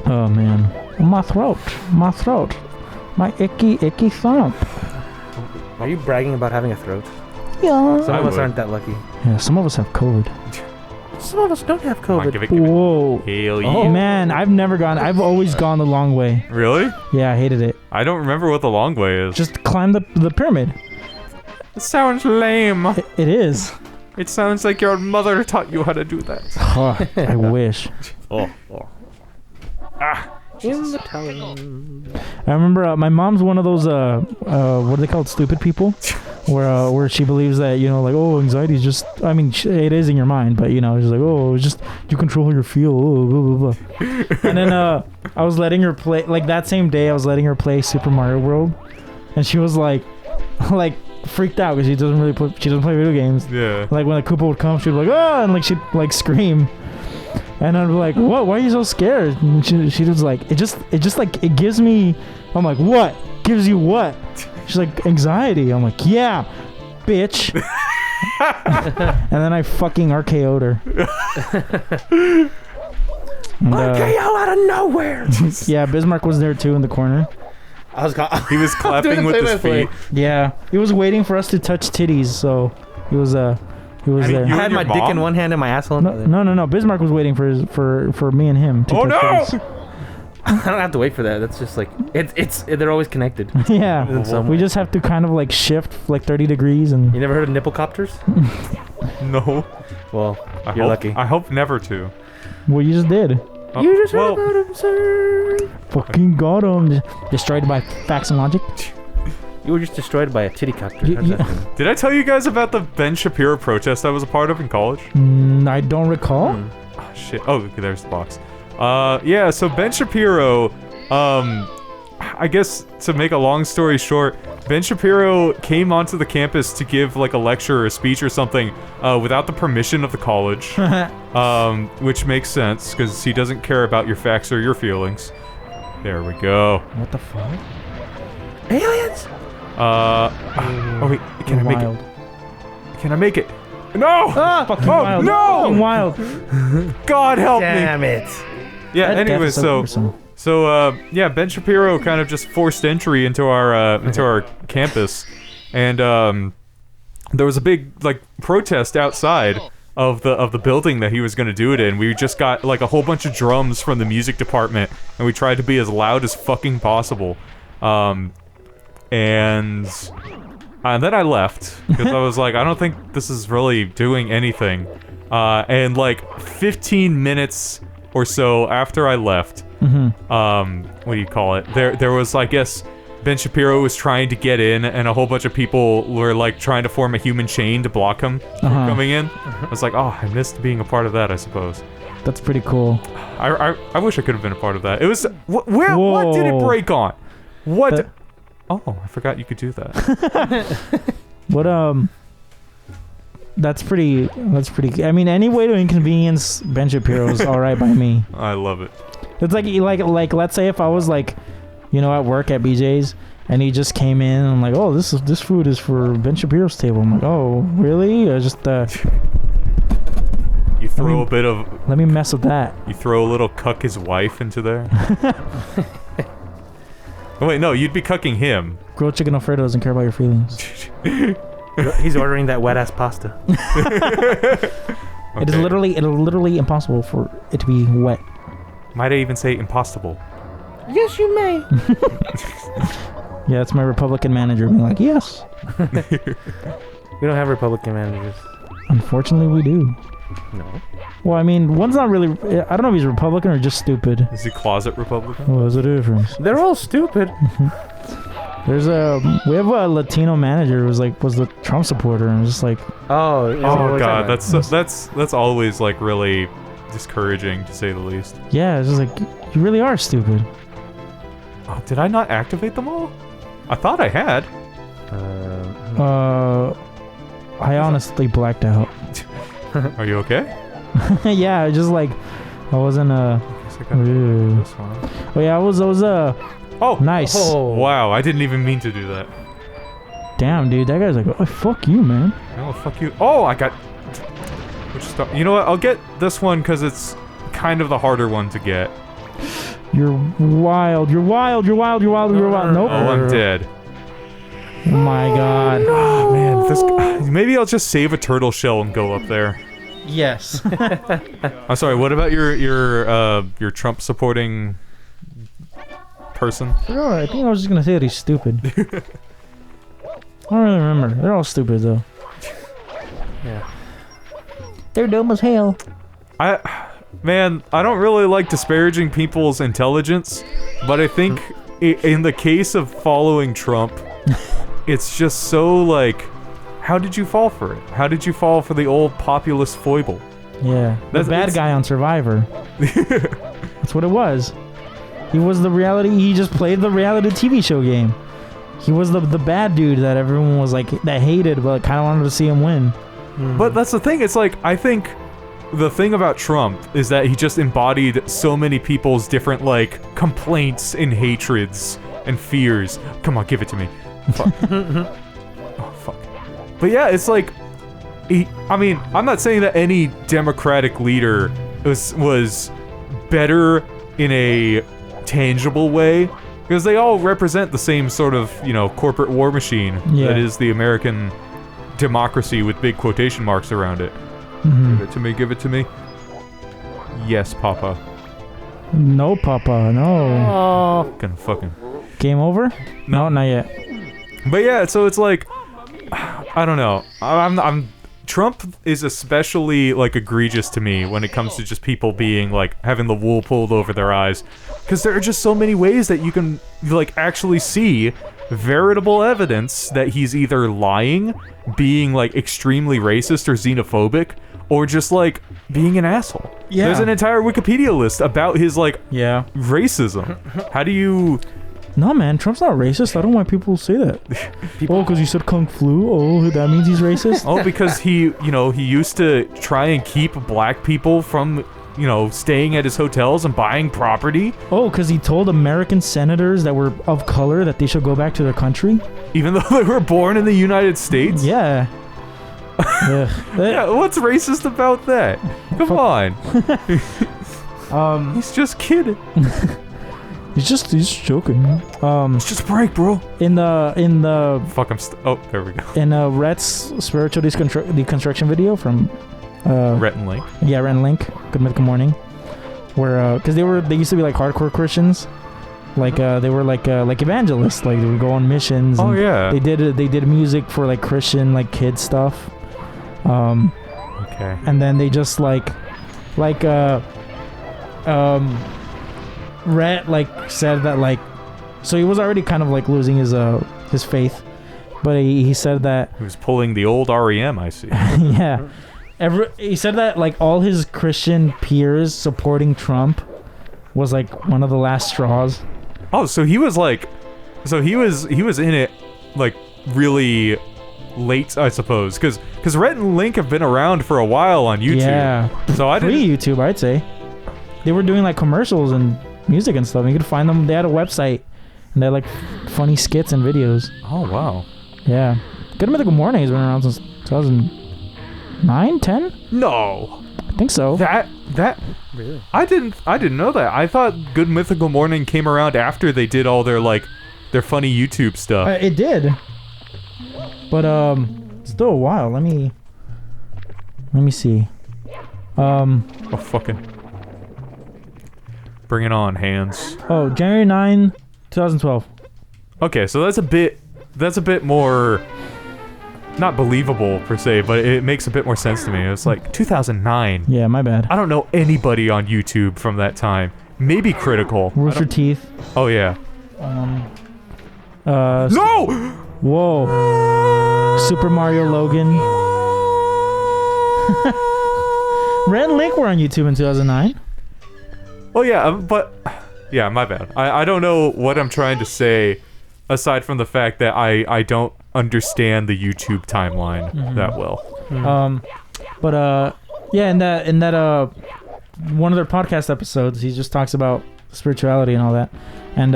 Oh man, my throat, my icky thump. Are you bragging about having a throat? Yeah. Some of us aren't that lucky. Yeah, some of us have COVID. Some of us don't have COVID. Give it. Whoa. Hell yeah. Oh man, I've always gone the long way. Really? Yeah, I hated it. I don't remember what the long way is. Just climb the pyramid. It sounds lame. It is. It sounds like your mother taught you how to do that. Oh, I wish. In the town. I remember my mom's one of those what are they called, stupid people, where she believes that, you know, like, oh, anxiety is just, I mean, it is in your mind, but you know, it's like, oh, it's just you control how you feel, oh, blah blah blah. And then I was letting her play, like that same day I was letting her play Super Mario World, and she was like freaked out because she doesn't play video games. Yeah. Like when a Koopa would come, she'd be like, oh, and like she'd like scream. And I'd be like, what? Why are you so scared? And she was like, it just like, it gives me, I'm like, what? Gives you what? She's like, anxiety. I'm like, yeah, bitch. And then I fucking RKO'd her. And, RKO out of nowhere! yeah, Bismarck was there too in the corner. He was clapping with his feet. Yeah, he was waiting for us to touch titties, so he was there. I had my dick in one hand and my asshole in the other. No. Bismarck was waiting for me and him to touch titties. I don't have to wait for that. That's just like they're always connected. Yeah, we just have to kind of like shift like 30 degrees and. You never heard of nipple copters? No. Well, you're lucky. I hope never to. Well, you just did. You just got him, sir. Fucking got him. Destroyed by facts and logic. You were just destroyed by a titty copter. Did I tell you guys about the Ben Shapiro protest I was a part of in college? I don't recall. Oh, shit. Oh, okay, there's the box. Yeah, so Ben Shapiro, I guess to make a long story short, Ben Shapiro came onto the campus to give like a lecture or a speech or something without the permission of the college, which makes sense because he doesn't care about your facts or your feelings. There we go. What the fuck? Aliens! Oh wait, can I make it? Can I make it? No! Fucking wild. No! Fucking wild. God help me! Damn it! Yeah. That Anyway, death is so gruesome. yeah, Ben Shapiro kind of just forced entry into our campus, and there was a big like protest outside of the building that he was going to do it in. We just got like a whole bunch of drums from the music department, and we tried to be as loud as fucking possible. And then I left because I was like, I don't think this is really doing anything. And like 15 minutes or so after I left, what do you call it? There was, I guess, Ben Shapiro was trying to get in, and a whole bunch of people were like trying to form a human chain to block him from coming in. I was like, oh, I missed being a part of that, I suppose. That's pretty cool. I wish I could have been a part of that. It was what did it break on? What? Oh, I forgot you could do that. What that's pretty. I mean, any way to inconvenience Ben Shapiro is all right by me. I love it. It's like let's say if I was like, you know, at work at BJ's and he just came in and I'm like, oh, this food is for Ben Shapiro's table. I'm like, oh, really? I just You throw a bit of. Let me mess with that. You throw a little cuck his wife into there. Oh, wait, no, you'd be cucking him. Grilled chicken Alfredo doesn't care about your feelings. He's ordering that wet ass pasta. Okay. It is literally impossible for it to be wet. Might I even say impossible? Yes, you may. Yeah, it's my Republican manager being like, yes. We don't have Republican managers. Unfortunately, we do. No. Well, I mean, one's not really. I don't know if he's Republican or just stupid. Is he closet Republican? Well, there's a difference. They're all stupid. We have a Latino manager who was the Trump supporter, and just like. Oh god, that's always like really discouraging to say the least. Yeah, it's just like you really are stupid. Oh, did I not activate them all? I thought I had. I honestly blacked out. Are you okay? Yeah, just like I wasn't This one. Oh yeah, I was Oh, nice. Oh, wow, I didn't even mean to do that. Damn, dude, that guy's like, oh fuck you, man. Oh fuck you. Oh, I got. Which stuff? You know what? I'll get this one because it's kind of the harder one to get. You're wild. You're wild. You're wild. You're wild. You're wild. Nope. Oh, I'm dead. Oh my god. Oh man, maybe I'll just save a turtle shell and go up there. Yes. I'm sorry. What about your Trump supporting person? I think I was just gonna say that he's stupid. I don't really remember. They're all stupid though. Yeah. They're dumb as hell. Man, I don't really like disparaging people's intelligence, but I think in the case of following Trump, it's just so like, how did you fall for it? How did you fall for the old populist foible? Yeah, the bad guy on Survivor. That's what it was. He was the reality. He just played the reality TV show game. He was the bad dude that everyone was like that hated, but kind of wanted to see him win. But that's the thing. It's like I think the thing about Trump is that he just embodied so many people's different like complaints and hatreds and fears. Come on, give it to me. Fuck. Oh fuck. But yeah, it's like, I mean, I'm not saying that any Democratic leader was better in a tangible way, because they all represent the same sort of, corporate war machine that is the American democracy with big quotation marks around it. Give it to me, give it to me. Yes, Papa. No, Papa, no. Oh. Gonna fucking... Game over? No, not yet. But yeah, so it's like, I don't know. Trump is especially like egregious to me when it comes to just people being like having the wool pulled over their eyes, because there are just so many ways that you can like actually see veritable evidence that he's either lying, being like extremely racist or xenophobic, or just like being an asshole. Yeah. There's an entire Wikipedia list about his like racism. How do you... No, man, Trump's not racist. I don't want people to say that. Oh, because he said kung flu. Oh, that means he's racist. Oh, because he used to try and keep black people from, staying at his hotels and buying property. Oh, because he told American senators that were of color that they should go back to their country? Even though they were born in the United States? Yeah. Yeah, what's racist about that? Come on. He's just kidding. He's just joking. It's just a prank, bro. In the Fuck, oh, there we go. In Rhett's spiritual deconstruction video from Rhett and Link. Yeah, Rhett and Link. Good Mythical Morning. Where because they used to be like hardcore Christians, like they were like evangelists, like they would go on missions. Oh and yeah. They did music for like Christian like kid stuff. Okay. And then they just Rhett like said that like, so he was already kind of like losing his faith, but he said that he was pulling the old REM. I see. Yeah, he said that like all his Christian peers supporting Trump was like one of the last straws. Oh, so he was in it like really late, I suppose, because Rhett and Link have been around for a while on YouTube. Yeah, so I didn't. YouTube, I'd say. They were doing like commercials and music and stuff. You could find them. They had a website and they had like funny skits and videos. Oh wow. Yeah. Good Mythical Morning has been around since 2009, 10? No. I think so. That Really? I didn't know that. I thought Good Mythical Morning came around after they did all their funny YouTube stuff. It did. But still a while. Let me see. Oh fucking. Bring it on, hands. Oh, January 9, 2012. Okay, so that's a bit more not believable per se, but it makes a bit more sense to me. It's like 2009. Yeah, my bad. I don't know anybody on YouTube from that time. Maybe Critical. Rooster Teeth. Oh yeah. No! Whoa. Super Mario Logan. Red and Link were on YouTube in 2009. Oh yeah, but yeah, my bad. I don't know what I'm trying to say, aside from the fact that I don't understand the YouTube timeline that well. But yeah, in that one of their podcast episodes, he just talks about spirituality and all that, and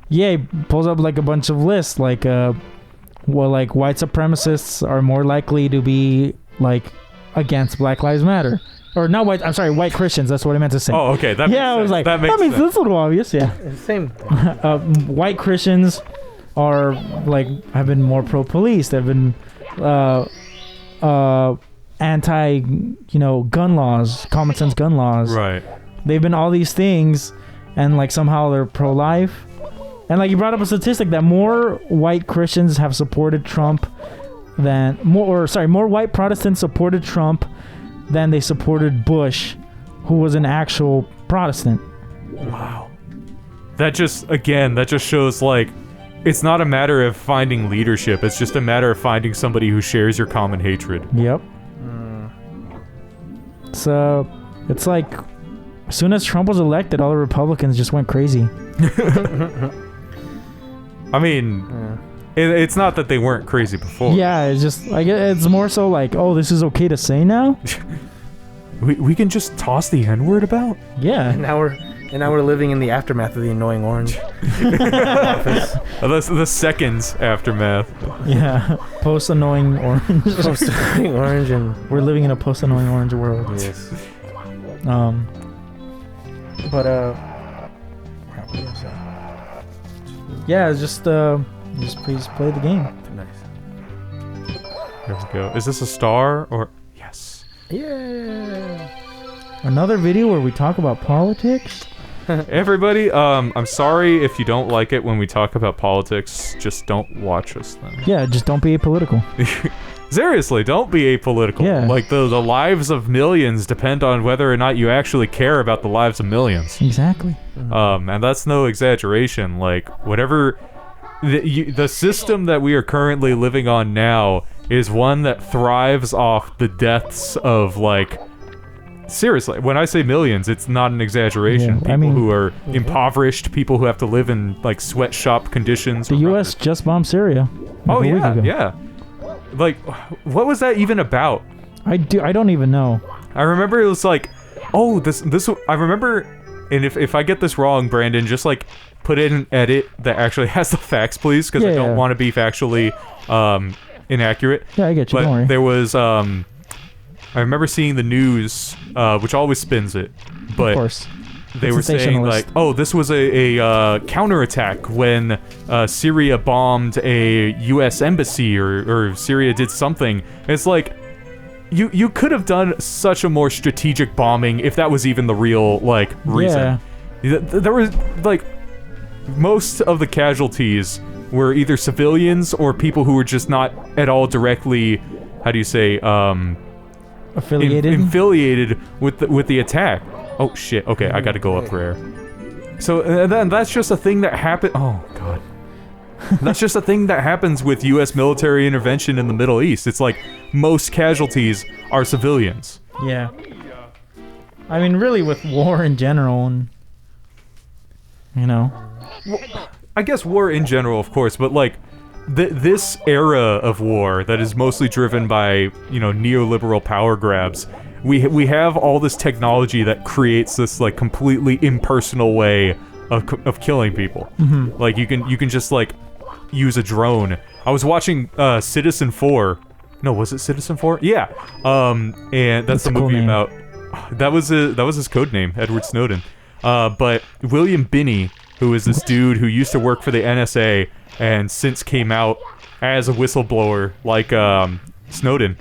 yeah, he pulls up like a bunch of lists, like like white supremacists are more likely to be like against Black Lives Matter. or not white. I'm sorry, white Christians. That's what I meant to say. Oh, okay. That makes I was sense. like, that makes sense. that's a little obvious. Yeah. Same. White Christians are like have been more pro-police. They've been anti, gun laws, common sense gun laws. Right. They've been all these things, and like somehow they're pro-life. And like you brought up a statistic that more white Christians have supported Trump than more white Protestants supported Trump than they supported Bush, who was an actual Protestant. Wow. That just shows like it's not a matter of finding leadership, it's just a matter of finding somebody who shares your common hatred. Yep. So it's like as soon as Trump was elected, all the Republicans just went crazy. I mean, it's not that they weren't crazy before. Yeah, it's just like it's more so like, oh, this is okay to say now. we can just toss the N-word about. Yeah. Now we're living in the aftermath of the annoying orange. The seconds aftermath. Yeah. Post annoying orange. Post-annoying orange and We're living in a post annoying orange world. yes. But yeah, it's just please play the game. Nice. There we go. Is this a star or yes? Yeah. Another video where we talk about politics. Everybody, I'm sorry if you don't like it when we talk about politics. Just don't watch us then. Yeah, just don't be apolitical. Seriously, don't be apolitical. Yeah. Like the lives of millions depend on whether or not you actually care about the lives of millions. Exactly. And that's no exaggeration. Like whatever the system that we are currently living on now is one that thrives off the deaths of like. Seriously, when I say millions, it's not an exaggeration. Yeah, People who are impoverished, people who have to live in like sweatshop conditions. The U.S. just bombed Syria. Oh like a week yeah, ago. yeah. Like, what was that even about? I don't even know. I remember it was like, oh, this. I remember, and if I get this wrong, Brandon, just like put in an edit that actually has the facts, please, because I don't want to be factually inaccurate. Yeah, I get you. But Don't worry. there was I remember seeing the news, which always spins it, but Of course. they It's were saying sensationalist. like, oh, this was a counterattack when Syria bombed a U.S. embassy or Syria did something. It's like, you could have done such a more strategic bombing if that was even the real like reason. Yeah. There was like most of the casualties were either civilians or people who were just not at all directly, how do you say, affiliated with the attack. Oh shit. Okay, I got to go up rare. So then that's just a thing that happened. Oh god. That's just a thing that happens with U.S. military intervention in the Middle East. It's like most casualties are civilians. Yeah. I mean, really, with war in general, and I guess war in general, of course, but like this era of war that is mostly driven by neoliberal power grabs. We have all this technology that creates this like completely impersonal way of killing people. Mm-hmm. Like you can just like use a drone. I was watching Citizen 4. No, was it Citizen 4? Yeah. And that's the a cool movie name. about. That was his code name, Edward Snowden. But William Binney, who is this dude who used to work for the NSA and since came out as a whistleblower like Snowden.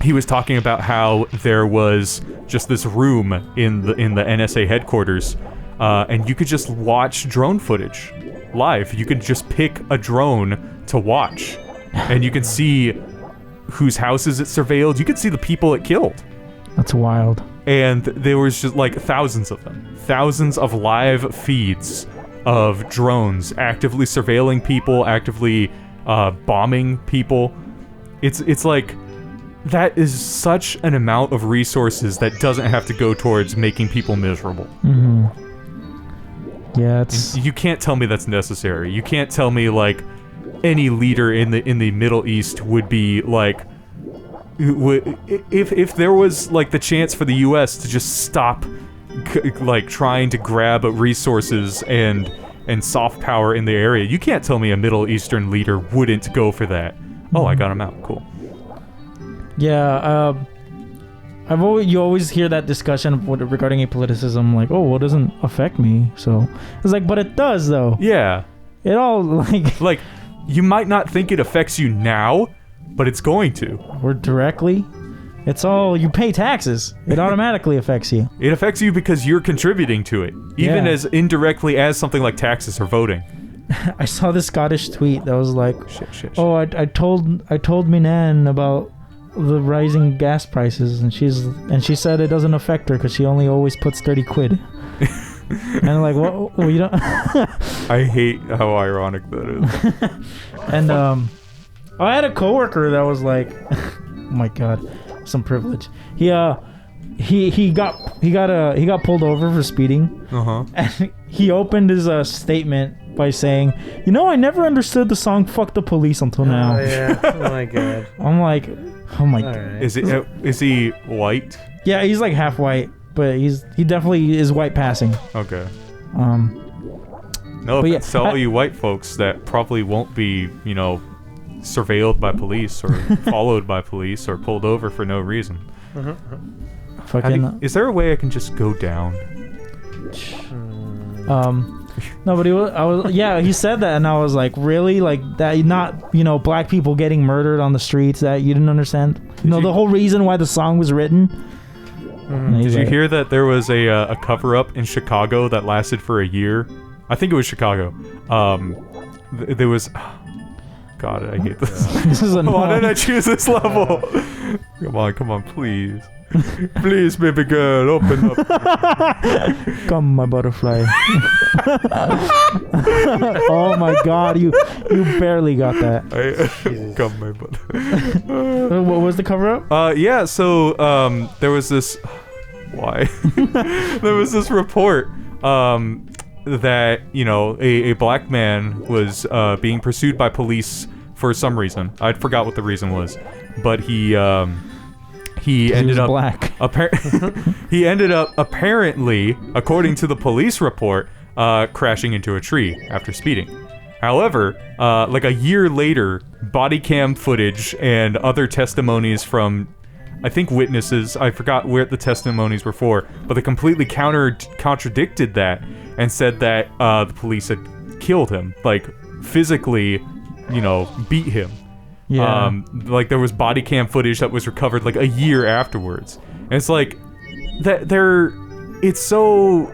He was talking about how there was just this room in the NSA headquarters, and you could just watch drone footage live. You could just pick a drone to watch, and you could see whose houses it surveilled. You could see the people it killed. That's wild. And there was just like thousands of them. Thousands of live feeds of drones actively surveilling people, actively bombing people. It's like that is such an amount of resources that doesn't have to go towards making people miserable. Mm-hmm. Yeah, it's... You can't tell me that's necessary. You can't tell me like any leader in the Middle East would be like if there was like the chance for the US to just stop like trying to grab resources and soft power in the area. You can't tell me a Middle Eastern leader wouldn't go for that. Oh, I got him out. Cool. Yeah, you always hear that discussion of regarding apoliticism, like, oh, well, it doesn't affect me. So it's like, but it does though. Yeah. It all Like, you might not think it affects you now, but it's going to. or directly. It's all you pay taxes. It automatically affects you. It affects you because you're contributing to it, even Yeah. as indirectly as something like taxes or voting. I saw this Scottish tweet that was like, Shit. "Oh, I told me nan about the rising gas prices, and she said it doesn't affect her because she only always puts 30 quid." And I'm like, "What? Well, you don't." I hate how ironic that is. And I had a coworker that was like, "Oh my god, some privilege." He got pulled over for speeding. And he opened his statement by saying, I never understood the song "Fuck the Police" until now. Oh yeah. Oh my god. I'm like, oh my god. Alright. Is he white? Yeah, he's like half white, but he definitely is white passing. Okay. But No offense to all you white folks that probably won't be, surveilled by police or followed by police or pulled over for no reason. Fucking. Is there a way I can just go down? No, but he said that, and I was like, really? Like that? Not black people getting murdered on the streets? That you didn't understand? The whole reason why the song was written. Did you hear that there was a cover-up in Chicago that lasted for a year? I think it was Chicago. There was... God, I hate this. This is annoying. Why did I choose this level? Come on, please. Please, baby girl, open up. Come, my butterfly. Oh my god, you barely got that. Come, my butterfly. What was the cover up? Yeah, so there was this... Why? There was this report that, a black man was being pursued by police for some reason. I forgot what the reason was. But he ended up black. He ended up apparently, according to the police report, crashing into a tree after speeding. However, like a year later, body cam footage and other testimonies from, I think, witnesses, I forgot where the testimonies were for, but they completely contradicted that and said that the police had killed him, like physically, beat him. Yeah. Like there was body cam footage that was recovered like a year afterwards. And it's like it's so,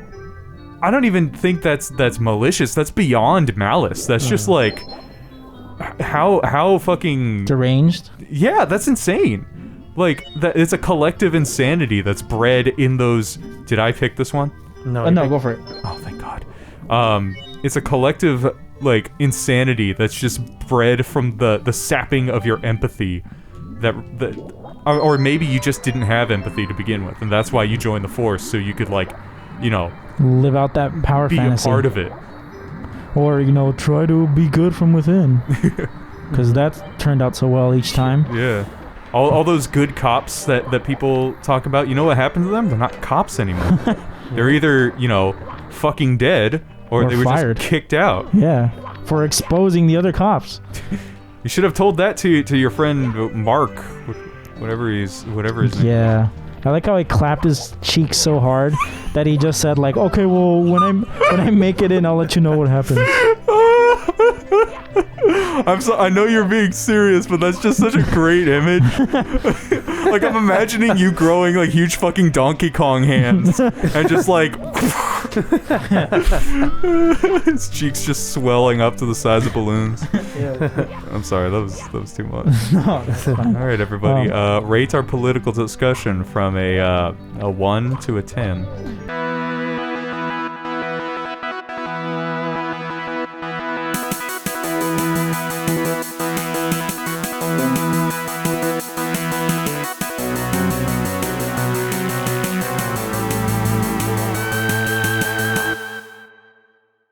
I don't even think that's malicious. That's beyond malice. That's just like how fucking deranged. Yeah, that's insane. Like that, it's a collective insanity that's bred in those. Did I pick this one? No, No, go for it. Oh, thank God. It's a collective, like, insanity that's just bred from the sapping of your empathy or maybe you just didn't have empathy to begin with, and that's why you joined the force, so you could, like, live out that power be fantasy. a part of it. Or, try to be good from within. Because that turned out so well each time. Yeah. All those good cops that people talk about, you know what happened to them? They're not cops anymore. They're either, fucking dead, or they were fired. just kicked out. Yeah, for exposing the other cops. You should have told that to your friend Mark, whatever his name. Yeah. I like how he clapped his cheeks so hard that he just said like, okay, well, when I make it in, I'll let you know what happens. I know you're being serious, but that's just such a great image. Like, I'm imagining you growing like huge fucking Donkey Kong hands and just like his cheeks just swelling up to the size of balloons. Yeah. I'm sorry, that was too much. No, that's fine. All right, everybody, rate our political discussion from a 1 to a 10.